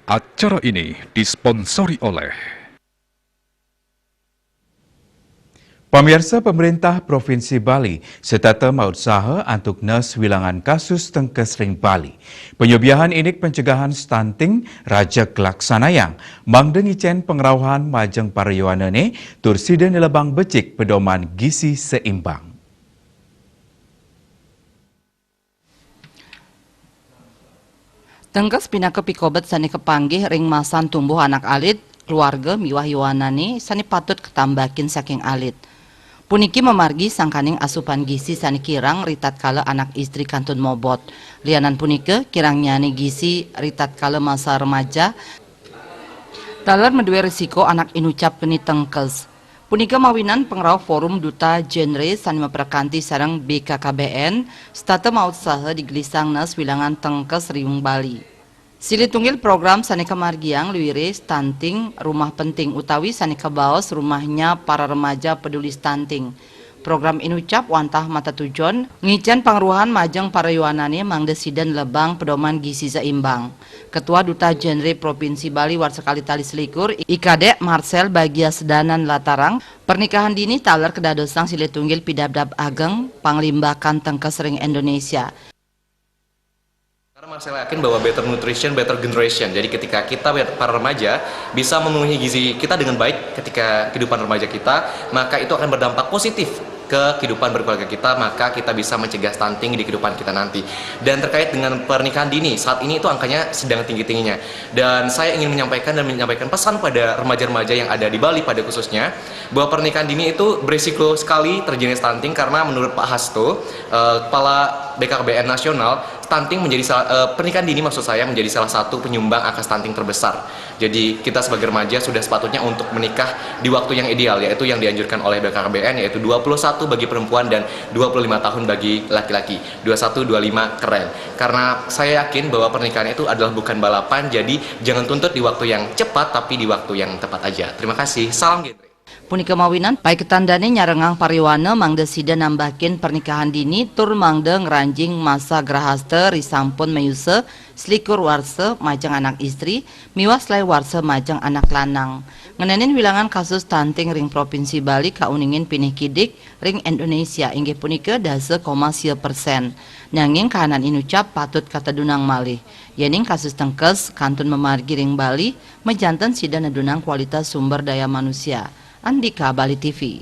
Acara ini disponsori oleh Pemirsa pemerintah Provinsi Bali setata mausaha untuk nes wilangan kasus tengkesring Bali. Penyubiahan inik pencegahan stunting Raja Kelaksanayang mangdengicen pengerauhan majeng parayuanane tursiden lebang becik pedoman gizi seimbang. Tengkes pinaka pikobet sani kepanggih ring masan tumbuh anak alit, keluarga miwah yuwanani sani patut ketambakin saking alit. Puniki memargi sangkaning asupan gizi sani kirang ritat kala anak istri kantun mobot. Lianan punike kirang nyani gizi ritat kala masa remaja. Talar medue risiko anak inucap keni tengkes. Punika mawinan pengrau forum duta genre sani memperkanti sarang BKKBN stata maut saha digelisang nes wilangan tengkes riung Bali. Sili tunggil program sani kemargiang luire stunting rumah penting utawi sani kebaos rumahnya para remaja peduli stunting. Program inucap wantah mata tujon ngicen pangruhan majeng para yuanane mangdesiden lebang pedoman gizi seimbang. Ketua Duta Genre Provinsi Bali Warsekali Tali Selikur IKD Marcel Bagia Sedanan Latarang pernikahan dini taler kedadosang sile tunggil pidabdab ageng panglimbakan tengkes ring Indonesia. Karena Marcel yakin bahwa better nutrition, better generation. Jadi ketika kita para remaja bisa memenuhi gizi kita dengan baik ketika kehidupan remaja kita, maka itu akan berdampak positif ke kehidupan berkeluarga kita, maka kita bisa mencegah stunting di kehidupan kita nanti. Dan terkait dengan pernikahan dini, saat ini itu angkanya sedang tinggi-tingginya. Dan saya ingin menyampaikan pesan pada remaja-remaja yang ada di Bali pada khususnya, bahwa pernikahan dini itu berisiko sekali terjadi stunting karena menurut Pak Hasto, Kepala BKKBN Nasional, stunting pernikahan dini maksud saya menjadi salah satu penyumbang angka stunting terbesar. Jadi kita sebagai remaja sudah sepatutnya untuk menikah di waktu yang ideal, yaitu yang dianjurkan oleh BKKBN, yaitu 21 bagi perempuan dan 25 tahun bagi laki-laki. 21-25 keren. Karena saya yakin bahwa pernikahan itu adalah bukan balapan, jadi jangan tuntut di waktu yang cepat, tapi di waktu yang tepat aja. Terima kasih. Salam genre. Punika mawinan baik ketandane nyarengang pariwana mangde sida nambahin pernikahan dini tur mangde ngeranjing masa grahaste risampun mayuse selikur warse majang anak istri miwas lai warse majang anak lanang ngenenin wilangan kasus stunting ring Provinsi Bali kauningin pinih kidik ring Indonesia inggih punika dase 0,1%. Nanging kahanan inucap patut kata dunang malih yening kasus tengkes kantun memargi ring Bali mejanten sida nedunang kualitas sumber daya manusia. Andika Bali TV.